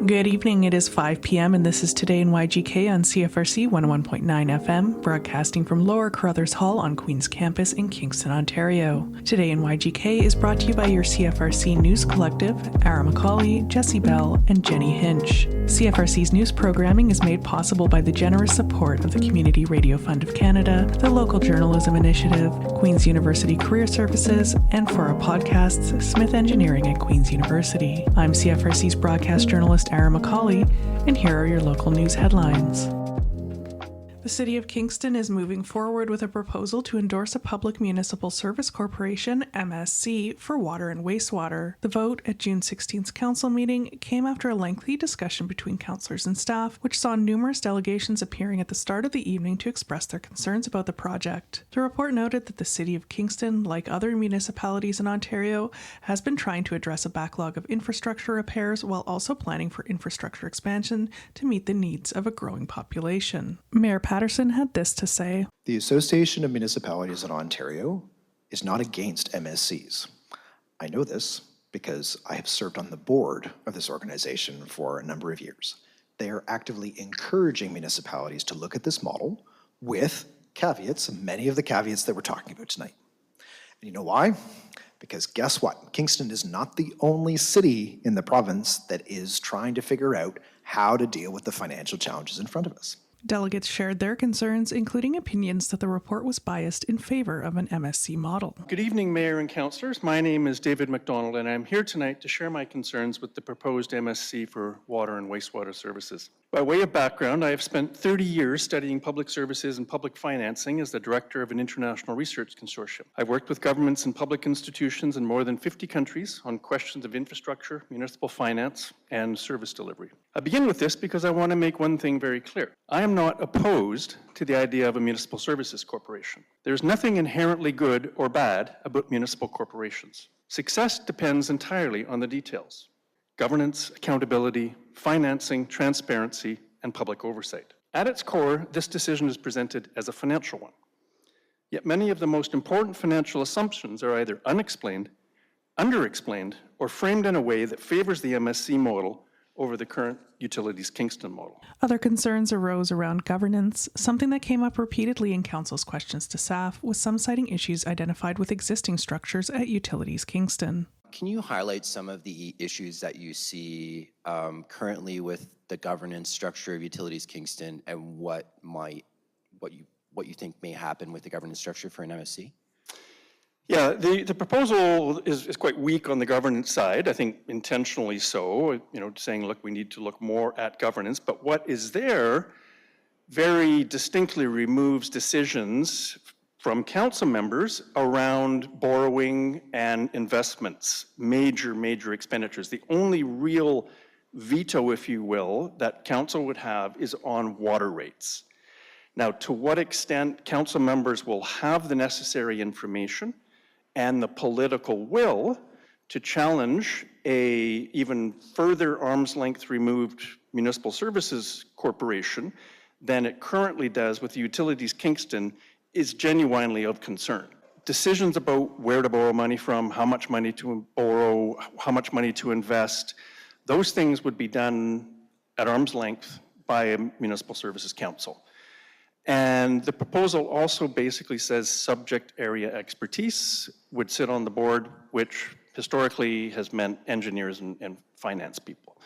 Good evening, it is 5 p.m. and this is Today in YGK on CFRC 101.9 FM, broadcasting from Lower Carruthers Hall on Queen's Campus in Kingston, Ontario. Today in YGK is brought to you by your CFRC News Collective, Ara Macaulay, Jesse Bell, and Jenny Hinch. CFRC's news programming is made possible by the generous support of the Community Radio Fund of Canada, the Local Journalism Initiative, Queen's University Career Services, and for our podcasts, Smith Engineering at Queen's University. I'm CFRC's broadcast journalist Ara Macaulay, and here are your local news headlines. The City of Kingston is moving forward with a proposal to endorse a Public Municipal Service Corporation, MSC, for water and wastewater. The vote at June 16th's council meeting came after a lengthy discussion between councillors and staff, which saw numerous delegations appearing at the start of the evening to express their concerns about the project. The report noted that the City of Kingston, like other municipalities in Ontario, has been trying to address a backlog of infrastructure repairs while also planning for infrastructure expansion to meet the needs of a growing population. Mayor Patterson had this to say. The Association of Municipalities in Ontario is not against MSCs. I know this because I have served on the board of this organization for a number of years. They are actively encouraging municipalities to look at this model with caveats, many of the caveats that we're talking about tonight. And you know why? Because guess what? Kingston is not the only city in the province that is trying to figure out how to deal with the financial challenges in front of us. Delegates shared their concerns, including opinions that the report was biased in favor of an MSC model. Good evening, Mayor and Councillors. My name is David McDonald, and I'm here tonight to share my concerns with the proposed MSC for water and wastewater services. By way of background, I have spent 30 years studying public services and public financing as the director of an international research consortium. I've worked with governments and public institutions in more than 50 countries on questions of infrastructure, municipal finance, and service delivery. I begin with this because I want to make one thing very clear. I am not opposed to the idea of a municipal services corporation. There's nothing inherently good or bad about municipal corporations. Success depends entirely on the details: governance, accountability, financing, transparency, and public oversight. At its core, this decision is presented as a financial one. Yet many of the most important financial assumptions are either unexplained, underexplained, or framed in a way that favors the MSC model over the current Utilities Kingston model. Other concerns arose around governance, something that came up repeatedly in Council's questions to staff, with some citing issues identified with existing structures at Utilities Kingston. Can you highlight some of the issues that you see currently with the governance structure of Utilities Kingston, and what you think may happen with the governance structure for an MSC? Yeah, the proposal is quite weak on the governance side, I think intentionally so, saying, look, we need to look more at governance, but what is there very distinctly removes decisions from council members around borrowing and investments, major expenditures. The only real veto, if you will, that council would have is on water rates. Now, to what extent council members will have the necessary information and the political will to challenge a even further arm's length removed municipal services corporation than it currently does with Utilities Kingston is genuinely of concern. Decisions about where to borrow money from, how much money to borrow, how much money to invest, those things would be done at arm's length by a municipal services council. And the proposal also basically says subject area expertise would sit on the board, which historically has meant engineers and finance people.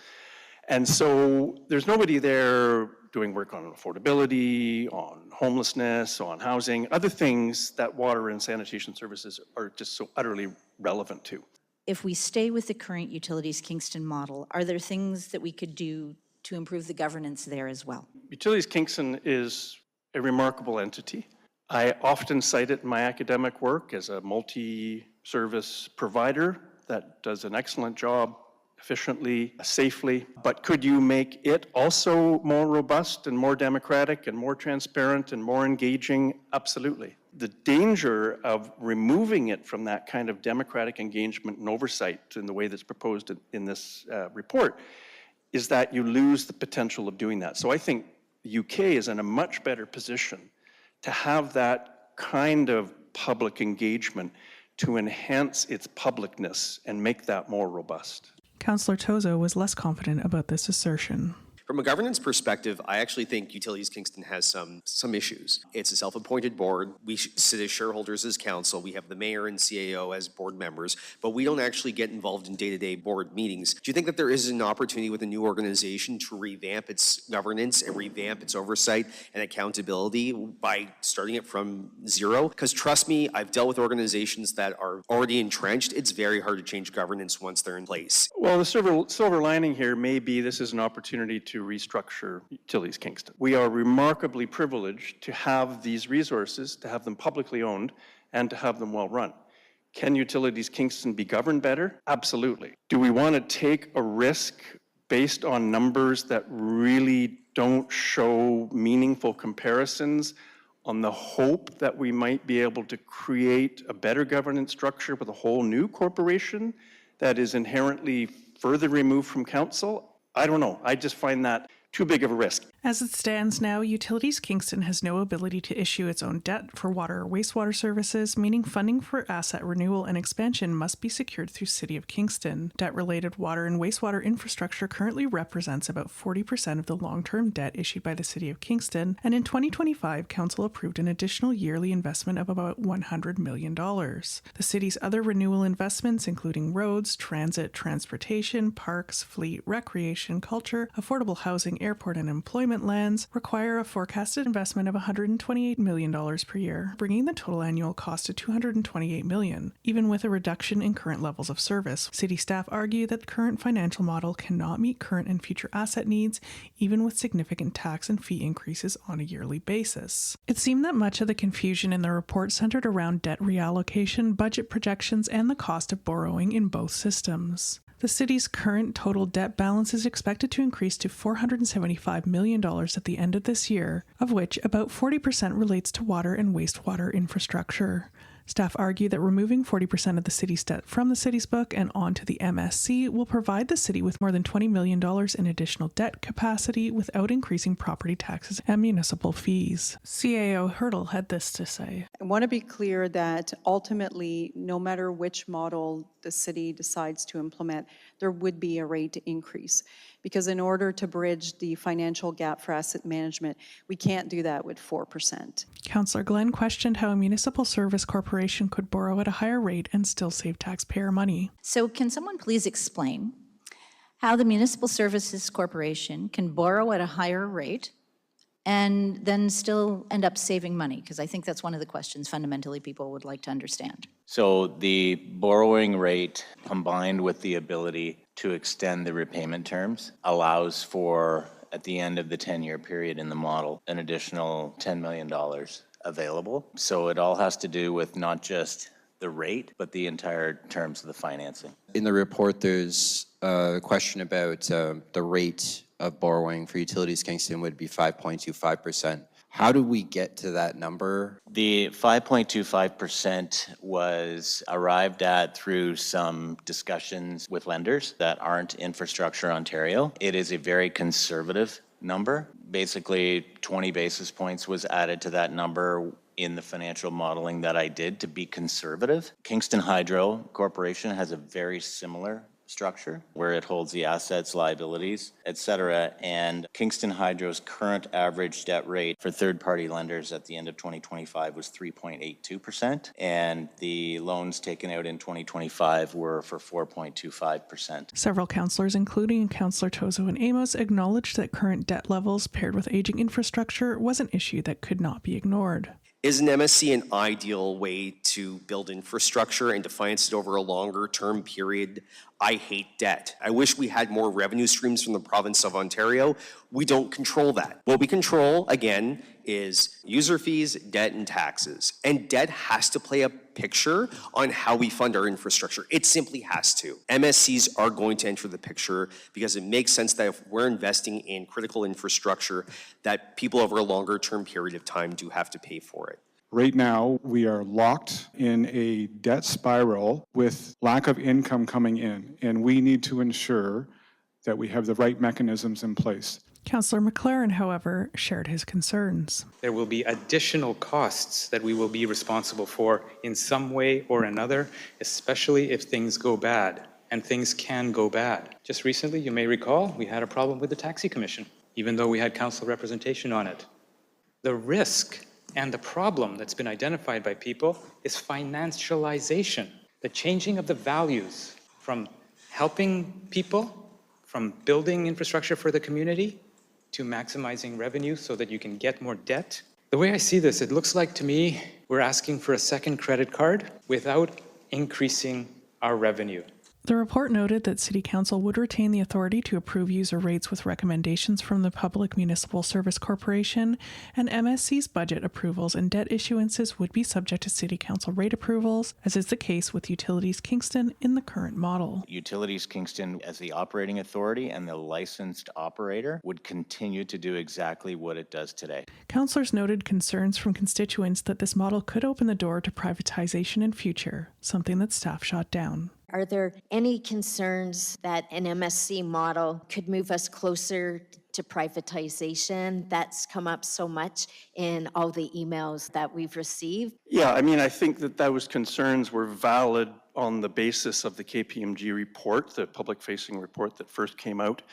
And so there's nobody there doing work on affordability, on homelessness, on housing, other things that water and sanitation services are just so utterly relevant to. If we stay with the current Utilities Kingston model, are there things that we could do to improve the governance there as well? Utilities Kingston is a remarkable entity. I often cite it in my academic work as a multi-service provider that does an excellent job efficiently, safely, but could you make it also more robust and more democratic and more transparent and more engaging? Absolutely. The danger of removing it from that kind of democratic engagement and oversight in the way that's proposed in this report is that you lose the potential of doing that. So I think the UK is in a much better position to have that kind of public engagement to enhance its publicness and make that more robust. Councillor Tozo was less confident about this assertion. From a governance perspective, I actually think Utilities Kingston has some issues. It's a self-appointed board. We sit as shareholders as council. We have the mayor and CAO as board members, but we don't actually get involved in day-to-day board meetings. Do you think that there is an opportunity with a new organization to revamp its governance and revamp its oversight and accountability by starting it from zero? Because trust me, I've dealt with organizations that are already entrenched. It's very hard to change governance once they're in place. Well, the silver lining here may be this is an opportunity to restructure Utilities Kingston. We are remarkably privileged to have these resources, to have them publicly owned, and to have them well run. Can Utilities Kingston be governed better? Absolutely. Do we want to take a risk based on numbers that really don't show meaningful comparisons on the hope that we might be able to create a better governance structure with a whole new corporation that is inherently further removed from council? I don't know. I just find that too big of a risk. As it stands now, Utilities Kingston has no ability to issue its own debt for water or wastewater services, meaning funding for asset renewal and expansion must be secured through City of Kingston. Debt-related water and wastewater infrastructure currently represents about 40% of the long-term debt issued by the City of Kingston, and in 2025, Council approved an additional yearly investment of about $100 million. The city's other renewal investments, including roads, transit, transportation, parks, fleet, recreation, culture, affordable housing, airport, and employment lands, require a forecasted investment of $128 million per year, bringing the total annual cost to $228 million. Even with a reduction in current levels of service, city staff argue that the current financial model cannot meet current and future asset needs, even with significant tax and fee increases on a yearly basis. It seemed that much of the confusion in the report centered around debt reallocation, budget projections, and the cost of borrowing in both systems. The city's current total debt balance is expected to increase to $475 million at the end of this year, of which about 40% relates to water and wastewater infrastructure. Staff argue that removing 40% of the city's debt from the city's book and onto the MSC will provide the city with more than $20 million in additional debt capacity without increasing property taxes and municipal fees. CAO Hurdle had this to say. I want to be clear that ultimately, no matter which model the city decides to implement, there would be a rate increase. Because in order to bridge the financial gap for asset management, we can't do that with 4%. Councillor Glenn questioned how a municipal service corporation could borrow at a higher rate and still save taxpayer money. So can someone please explain how the Municipal Services Corporation can borrow at a higher rate and then still end up saving money? Because I think that's one of the questions fundamentally people would like to understand. So the borrowing rate combined with the ability to extend the repayment terms allows for, at the end of the 10-year period in the model, an additional $10 million available. So it all has to do with not just the rate, but the entire terms of the financing. In the report, there's a question about the rate of borrowing for Utilities Kingston would be 5.25%. How do we get to that number? The 5.25% was arrived at through some discussions with lenders that aren't Infrastructure Ontario. It is a very conservative number. Basically, 20 basis points was added to that number in the financial modeling that I did to be conservative. Kingston Hydro Corporation has a very similar structure where it holds the assets, liabilities, et cetera. And Kingston Hydro's current average debt rate for third-party lenders at the end of 2025 was 3.82%, and the loans taken out in 2025 were for 4.25%. Several councillors, including Councillor Tozo and Amos, acknowledged that current debt levels paired with aging infrastructure was an issue that could not be ignored. Is an MSC an ideal way to build infrastructure and to finance it over a longer term period? I hate debt. I wish we had more revenue streams from the province of Ontario. We don't control that. What we control, again, is user fees, debt, and taxes. And debt has to play a picture on how we fund our infrastructure. It simply has to. MSCs are going to enter the picture because it makes sense that if we're investing in critical infrastructure, that people over a longer term period of time do have to pay for it. Right now, we are locked in a debt spiral with lack of income coming in, and we need to ensure that we have the right mechanisms in place. Councillor McLaren, however, shared his concerns. There will be additional costs that we will be responsible for in some way or another, especially if things go bad. and things can go bad. Just recently, you may recall, we had a problem with the Taxi Commission, even though we had council representation on it. The risk and the problem that's been identified by people is financialization, the changing of the values from helping people, from building infrastructure for the community, to maximizing revenue so that you can get more debt. The way I see this, it looks like to me we're asking for a second credit card without increasing our revenue. The report noted that City Council would retain the authority to approve user rates with recommendations from the Public Municipal Service Corporation, and MSC's budget approvals and debt issuances would be subject to City Council rate approvals, as is the case with Utilities Kingston in the current model. Utilities Kingston, as the operating authority and the licensed operator, would continue to do exactly what it does today. Councillors noted concerns from constituents that this model could open the door to privatization in future, something that staff shot down. Are there any concerns that an MSC model could move us closer to privatization? That's come up so much in all the emails that we've received. Yeah, I mean, I think that those concerns were valid on the basis of the KPMG report, the public-facing report that first came out,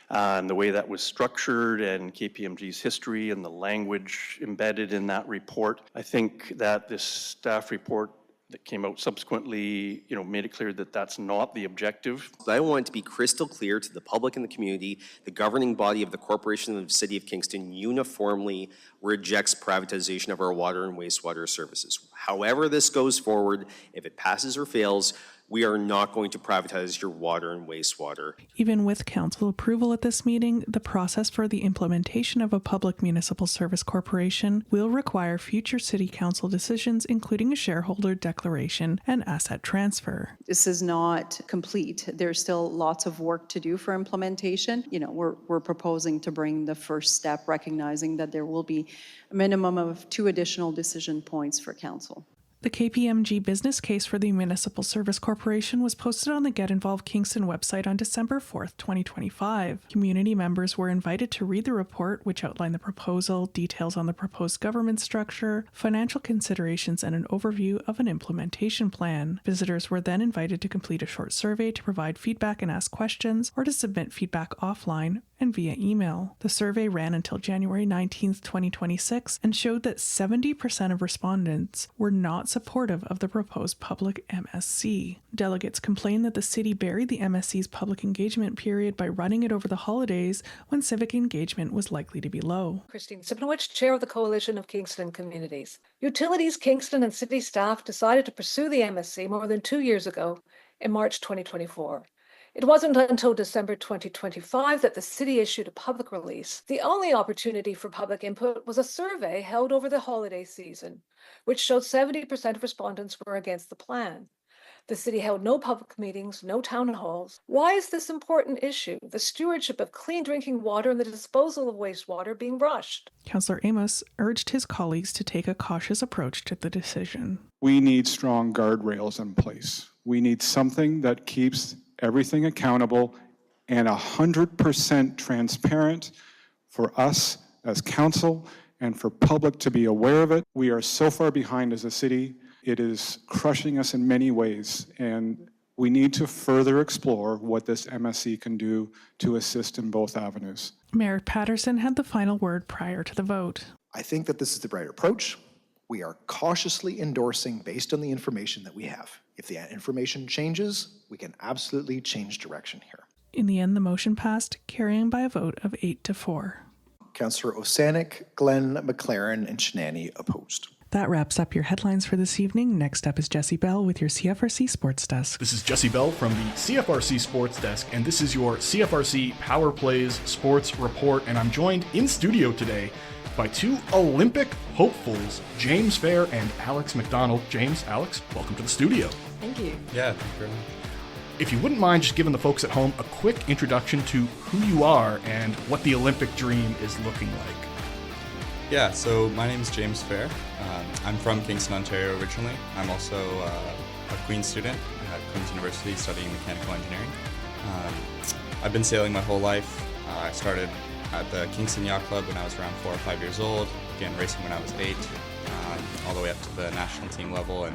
and the way that was structured and KPMG's history and the language embedded in that report. I think that this staff report that came out subsequently, made it clear that that's not the objective. I want it to be crystal clear to the public and the community, the governing body of the Corporation of the City of Kingston uniformly rejects privatization of our water and wastewater services. However this goes forward, if it passes or fails, we are not going to privatize your water and wastewater. Even with council approval at this meeting, the process for the implementation of a public municipal service corporation will require future city council decisions, including a shareholder declaration and asset transfer. This is not complete. There's still lots of work to do for implementation. We're proposing to bring the first step, recognizing that there will be a minimum of 2 additional decision points for council. The KPMG business case for the Municipal Service Corporation was posted on the Get Involved Kingston website on December 4th, 2025. Community members were invited to read the report, which outlined the proposal, details on the proposed government structure, financial considerations, and an overview of an implementation plan. Visitors were then invited to complete a short survey to provide feedback and ask questions, or to submit feedback offline and via email. The survey ran until January 19th, 2026, and showed that 70% of respondents were not supportive of the proposed public MSC. Delegates complained that the city buried the MSC's public engagement period by running it over the holidays when civic engagement was likely to be low. Christine Sipnowicz, Chair of the Coalition of Kingston Communities. Utilities Kingston and city staff decided to pursue the MSC more than 2 years ago in March 2024. It wasn't until December 2025 that the city issued a public release. The only opportunity for public input was a survey held over the holiday season, which showed 70% of respondents were against the plan. The city held no public meetings, no town halls. Why is this important issue, the stewardship of clean drinking water and the disposal of wastewater, being rushed? Councillor Amos urged his colleagues to take a cautious approach to the decision. We need strong guardrails in place. We need something that keeps everything accountable and 100% transparent for us as council and for public to be aware of it. We are so far behind as a city. It is crushing us in many ways, and we need to further explore what this MSC can do to assist in both avenues. Mayor Patterson had the final word prior to the vote. I think that this is the right approach. We are cautiously endorsing based on the information that we have. If the information changes, we can absolutely change direction here. In the end, the motion passed, carrying by a vote of 8-4. Councillor Osanek, Glenn, McLaren, and Shinani opposed. That wraps up your headlines for this evening. Next up is Jesse Bell with your CFRC Sports Desk. This is Jesse Bell from the CFRC Sports Desk, and this is your CFRC Power Plays Sports Report, and I'm joined in studio today by 2 Olympic hopefuls, James Fair and Alex McDonald. James, Alex, welcome to the studio. Thank you. Yeah, thank you very much. If you wouldn't mind just giving the folks at home a quick introduction to who you are and what the Olympic dream is looking like. Yeah, so my name is James Fair. I'm from Kingston, Ontario originally. I'm also a Queen's student at Queen's University studying mechanical engineering. I've been sailing my whole life. I started at the Kingston Yacht Club when I was around 4 or 5 years old, began racing when I was 8, all the way up to the national team level, and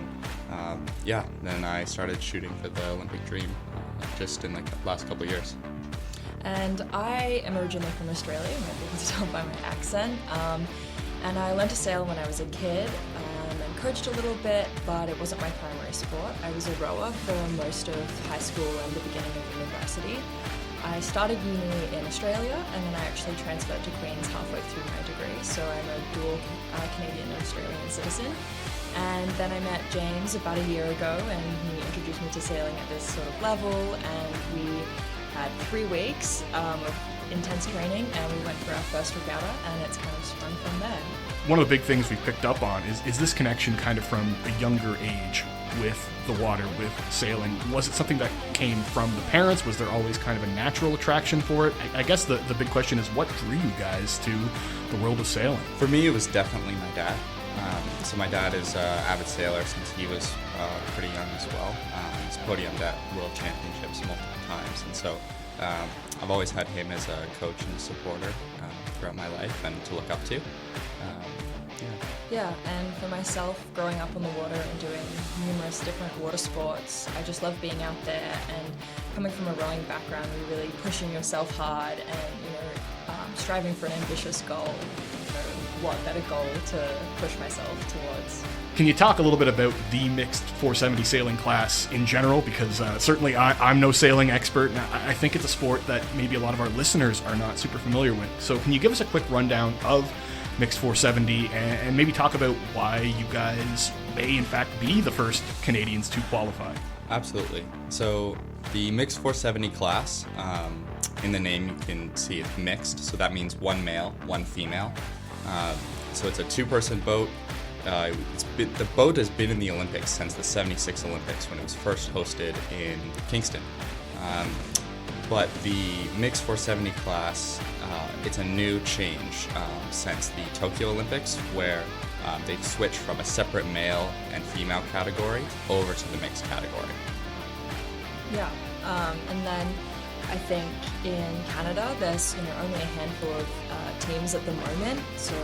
then I started shooting for the Olympic dream just in the last couple of years. And I am originally from Australia, you might be able to tell by my accent. And I learned to sail when I was a kid, and coached a little bit, but it wasn't my primary sport. I was a rower for most of high school and the beginning of university. I started uni in Australia, and then I actually transferred to Queen's halfway through my degree, so I'm a dual Canadian and Australian citizen. And then I met James about a year ago, and he introduced me to sailing at this sort of level, and we had 3 weeks of intense training, and we went for our first regatta, and it's kind of sprung from there. One of the big things we've picked up on is this connection kind of from a younger age with the water, with sailing. Was it something that came from the parents? Was there always kind of a natural attraction for it? I guess the big question is, what drew you guys to the world of sailing? For me, it was definitely my dad. So my dad is an avid sailor since he was pretty young as well. He's podiumed at World Championships multiple times, and so I've always had him as a coach and supporter throughout my life and to look up to. Yeah, and for myself, growing up on the water and doing numerous different water sports, I just love being out there, and coming from a rowing background, you're really pushing yourself hard and, striving for an ambitious goal. What better goal to push myself towards? Can you talk a little bit about the mixed 470 sailing class in general? Because certainly I'm no sailing expert, and I think it's a sport that maybe a lot of our listeners are not super familiar with. So can you give us a quick rundown of mixed 470 and maybe talk about why you guys may in fact be the first Canadians to qualify? Absolutely. So the mixed 470 class, in the name you can see it's mixed, so that means 1 male, 1 female. So it's a 2-person boat. The boat has been in the Olympics since the '76 Olympics when it was first hosted in Kingston. But the mixed 470 class, it's a new change since the Tokyo Olympics, where they've switched from a separate male and female category over to the mixed category. Yeah, and then I think in Canada there's only a handful of teams at the moment, so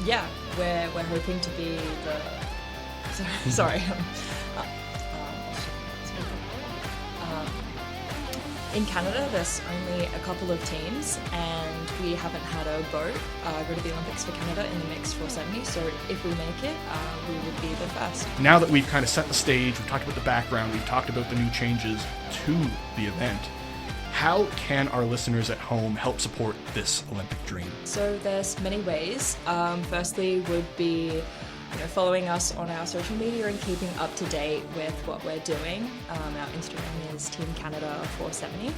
yeah, we're hoping to be the sorry. In Canada, there's only a couple of teams, and we haven't had a boat go to the Olympics for Canada in the mixed 470, so if we make it, we would be the first. Now that we've kind of set the stage, we've talked about the background, we've talked about the new changes to the event, how can our listeners at home help support this Olympic dream? So there's many ways. Firstly would be following us on our social media and keeping up to date with what we're doing. Our Instagram is Team Canada 470.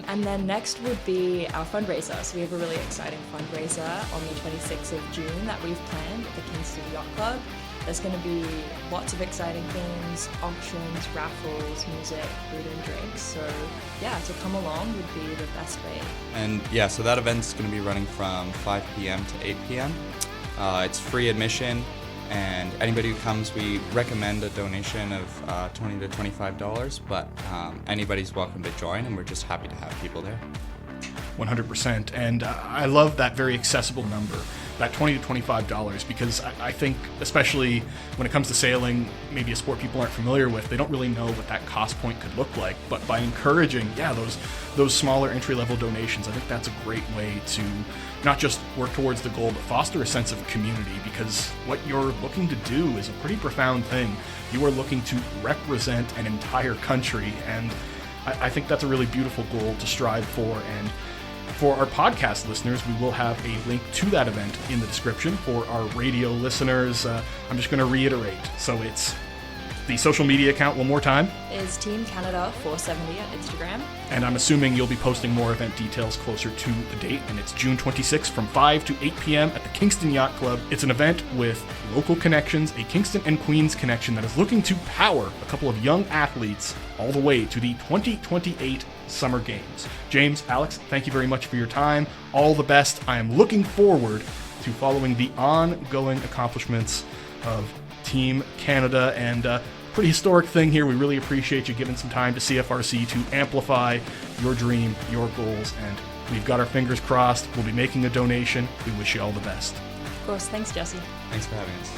And then next would be our fundraiser. So we have a really exciting fundraiser on the 26th of June that we've planned at the Kingston Yacht Club. There's going to be lots of exciting things, auctions, raffles, music, food and drinks. So yeah, to come along would be the best way. And yeah, so that event's going to be running from 5 p.m. to 8 p.m. It's free admission, and anybody who comes, we recommend a donation of $20 to $25, but anybody's welcome to join, and we're just happy to have people there. 100%, and I love that very accessible number, that $20 to $25, because I think, especially when it comes to sailing, maybe a sport people aren't familiar with, they don't really know what that cost point could look like. But by encouraging, those smaller entry-level donations, I think that's a great way to not just work towards the goal, but foster a sense of community, because what you're looking to do is a pretty profound thing. You are looking to represent an entire country, and I think that's a really beautiful goal to strive for. And for our podcast listeners, we will have a link to that event in the description. For our radio listeners, I'm just going to reiterate. So it's the social media account one more time. Is Team Canada 470 at Instagram. And I'm assuming you'll be posting more event details closer to the date. And it's June 26th from 5 to 8 p.m. at the Kingston Yacht Club. It's an event with local connections, a Kingston and Queens connection that is looking to power a couple of young athletes all the way to the 2028 Summer Games. James, Alex, thank you very much for your time. All the best. I am looking forward to following the ongoing accomplishments of Team Canada, and pretty historic thing here. We really appreciate you giving some time to CFRC to amplify your dream, your goals, and we've got our fingers crossed. We'll be making a donation. We wish you all the best. Of course. Thanks, Jesse. Thanks for having us.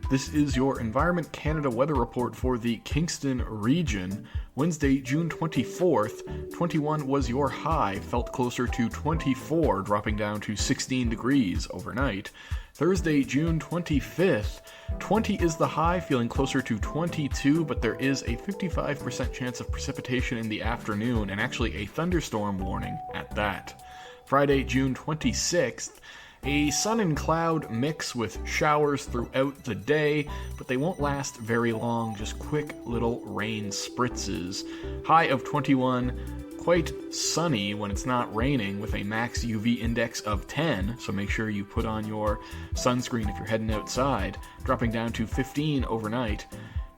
This is your Environment Canada weather report for the Kingston region. Wednesday, June 24th, 21 was your high, felt closer to 24, dropping down to 16 degrees overnight. Thursday, June 25th, 20 is the high, feeling closer to 22, but there is a 55% chance of precipitation in the afternoon, and actually a thunderstorm warning at that. Friday, June 26th, a sun and cloud mix with showers throughout the day, but they won't last very long, just quick little rain spritzes. High of 21, quite sunny when it's not raining with a max UV index of 10, so make sure you put on your sunscreen if you're heading outside, dropping down to 15 overnight.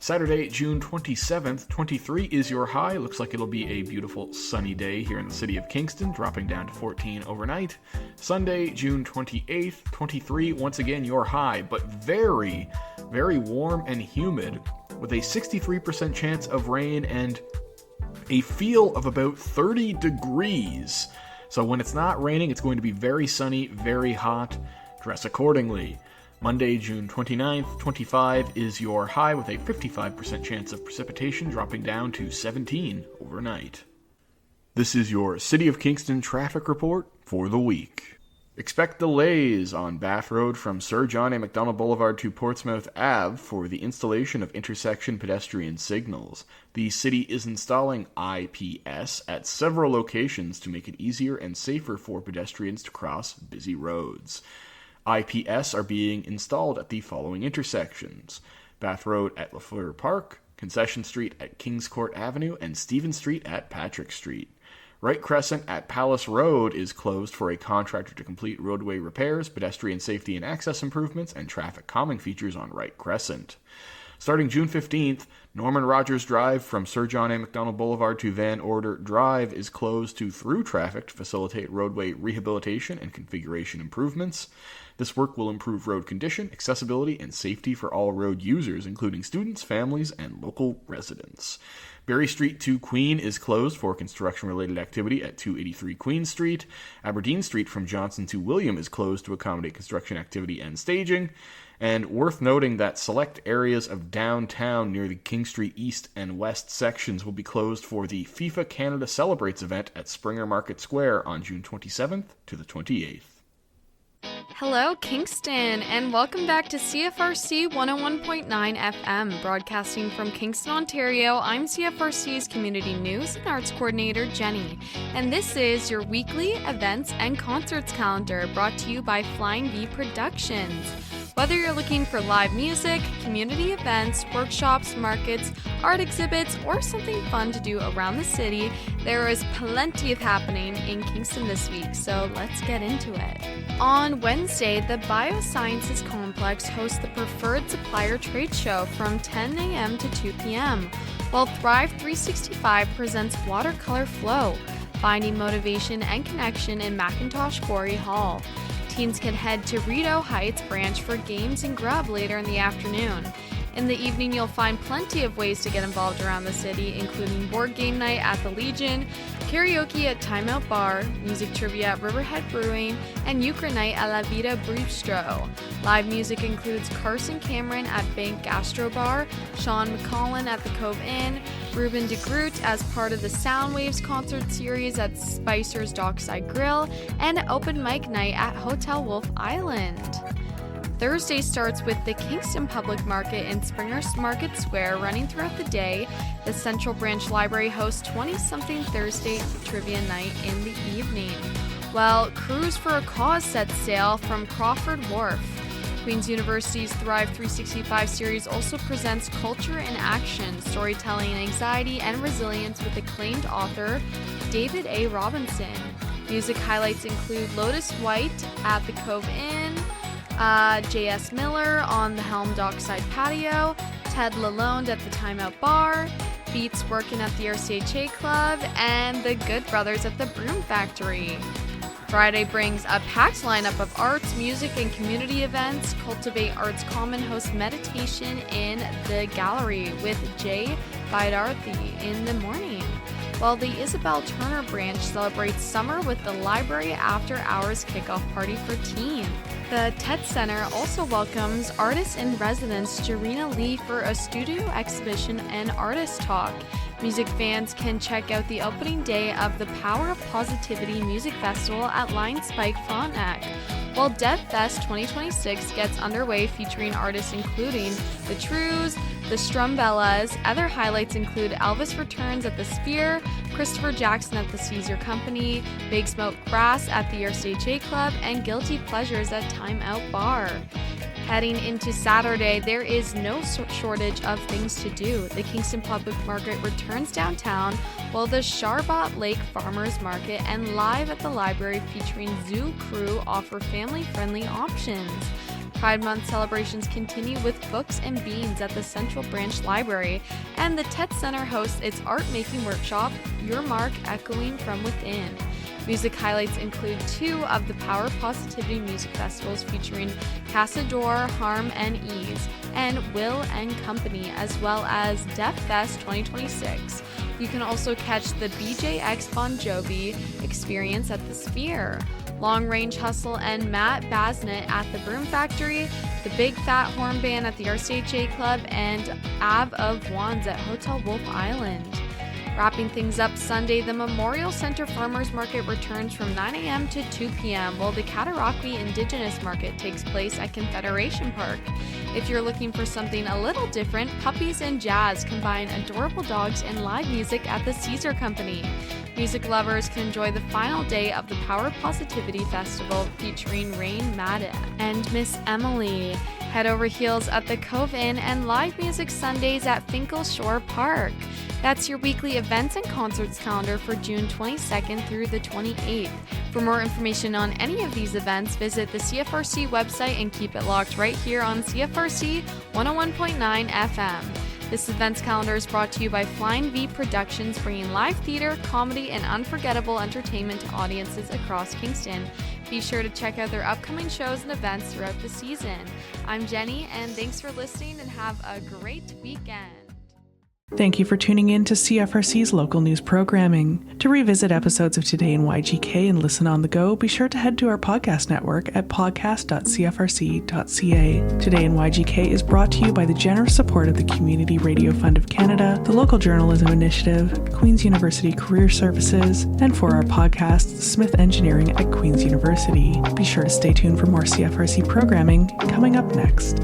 Saturday, June 27th, 23 is your high. Looks like it'll be a beautiful sunny day here in the city of Kingston, dropping down to 14 overnight. Sunday, June 28th, 23, once again your high, but very, very warm and humid with a 63% chance of rain and a feel of about 30 degrees. So when it's not raining, it's going to be very sunny, very hot. Dress accordingly. Monday, June 29th, 25 is your high with a 55% chance of precipitation, dropping down to 17 overnight. This is your City of Kingston traffic report for the week. Expect delays on Bath Road from Sir John A. Macdonald Boulevard to Portsmouth Ave for the installation of intersection pedestrian signals. The city is installing IPS at several locations to make it easier and safer for pedestrians to cross busy roads. IPS are being installed at the following intersections: Bath Road at Lafleur Park, Concession Street at Kings Court Avenue, and Stephen Street at Patrick Street. Wright Crescent at Palace Road is closed for a contractor to complete roadway repairs, pedestrian safety and access improvements, and traffic calming features on Wright Crescent. Starting June 15th, Norman Rogers Drive from Sir John A. Macdonald Boulevard to Van Order Drive is closed to through traffic to facilitate roadway rehabilitation and configuration improvements. This work will improve road condition, accessibility, and safety for all road users, including students, families, and local residents. Berry Street to Queen is closed for construction-related activity at 283 Queen Street. Aberdeen Street from Johnson to William is closed to accommodate construction activity and staging. And worth noting that select areas of downtown near the King Street East and West sections will be closed for the FIFA Canada Celebrates event at Springer Market Square on June 27th to the 28th. Hello, Kingston, and welcome back to CFRC 101.9 FM, broadcasting from Kingston, Ontario. I'm CFRC's Community News and Arts Coordinator, Jenny, and this is your weekly events and concerts calendar brought to you by Flying V Productions. Whether you're looking for live music, community events, workshops, markets, art exhibits, or something fun to do around the city, there is plenty of happening in Kingston this week, so let's get into it. On Wednesday, the Biosciences Complex hosts the Preferred Supplier Trade Show from 10 a.m. to 2 p.m., while Thrive 365 presents Watercolor Flow, finding motivation and connection in Macintosh Quarry Hall. Teens can head to Rideau Heights branch for games and grub later in the afternoon. In the evening, you'll find plenty of ways to get involved around the city, including board game night at the Legion, karaoke at Timeout Bar, music trivia at Riverhead Brewing, and euchre night at La Vida Bistro. Live music includes Carson Cameron at Bank Gastro Bar, Sean McCollin at the Cove Inn, Ruben de Groot as part of the Soundwaves concert series at Spicer's Dockside Grill, and open mic night at Hotel Wolf Island. Thursday starts with the Kingston Public Market in Springer's Market Square running throughout the day. The Central Branch Library hosts 20-something Thursday trivia night in the evening, while Cruise for a Cause sets sail from Crawford Wharf. Queen's University's Thrive 365 series also presents Culture in Action, Storytelling, Anxiety, and Resilience with acclaimed author David A. Robinson. Music highlights include Lotus White at the Cove Inn, J.S. Miller on the Helm Dockside Patio, Ted Lalonde at the Timeout Bar, Beats working at the RCHA Club, and the Good Brothers at the Broom Factory. Friday brings a packed lineup of arts, music, and community events. Cultivate Arts Common hosts meditation in the gallery with Jay Baidarthi in the morning, while the Isabel Turner branch celebrates summer with the library after-hours kickoff party for teens. The TED Center also welcomes artist in residence Jarena Lee for a studio exhibition and artist talk. Music fans can check out the opening day of the Power of Positivity Music Festival at Lion Spike Frontenac, while Dev Fest 2026 gets underway, featuring artists including The Trues, the Strumbellas. Other highlights include Elvis Returns at the Sphere, Christopher Jackson at the Caesar Company, Big Smoke Brass at the RCHA Club, and Guilty Pleasures at Time Out Bar. Heading into Saturday, there is no shortage of things to do. The Kingston Public Market returns downtown, while the Sharbot Lake Farmers Market and Live at the Library featuring Zoo Crew offer family-friendly options. Pride Month celebrations continue with books and beans at the Central Branch Library, and the TED Center hosts its art-making workshop, Your Mark Echoing from Within. Music highlights include 2 of the Power of Positivity music festivals featuring Casador, Harm and Ease, and Will and Company, as well as Deaf Fest 2026. You can also catch the BJX Bon Jovi experience at the Sphere, Long Range Hustle and Matt Basnett at the Broom Factory, the Big Fat Horn Band at the RCHA Club, and Ave of Wands at Hotel Wolf Island. Wrapping things up Sunday, the Memorial Center Farmers Market returns from 9 a.m. to 2 p.m., while the Cataraqui Indigenous Market takes place at Confederation Park. If you're looking for something a little different, Puppies and Jazz combine adorable dogs and live music at the Caesar Company. Music lovers can enjoy the final day of the Power of Positivity Festival featuring Rain Madden and Miss Emily. Head over heels at the Cove Inn and live music Sundays at Finkel Shore Park. That's your weekly events and concerts calendar for June 22nd through the 28th. For more information on any of these events, visit the CFRC website and keep it locked right here on CFRC 101.9 FM. This events calendar is brought to you by Flying V Productions, bringing live theater, comedy, and unforgettable entertainment to audiences across Kingston. Be sure to check out their upcoming shows and events throughout the season. I'm Jenny, and thanks for listening, and have a great weekend. Thank you for tuning in to CFRC's local news programming. To revisit episodes of Today in YGK and listen on the go, be sure to head to our podcast network at podcast.cfrc.ca. Today in YGK is brought to you by the generous support of the Community Radio Fund of Canada, the Local Journalism Initiative, Queen's University Career Services, and for our podcast, Smith Engineering at Queen's University. Be sure to stay tuned for more CFRC programming coming up next.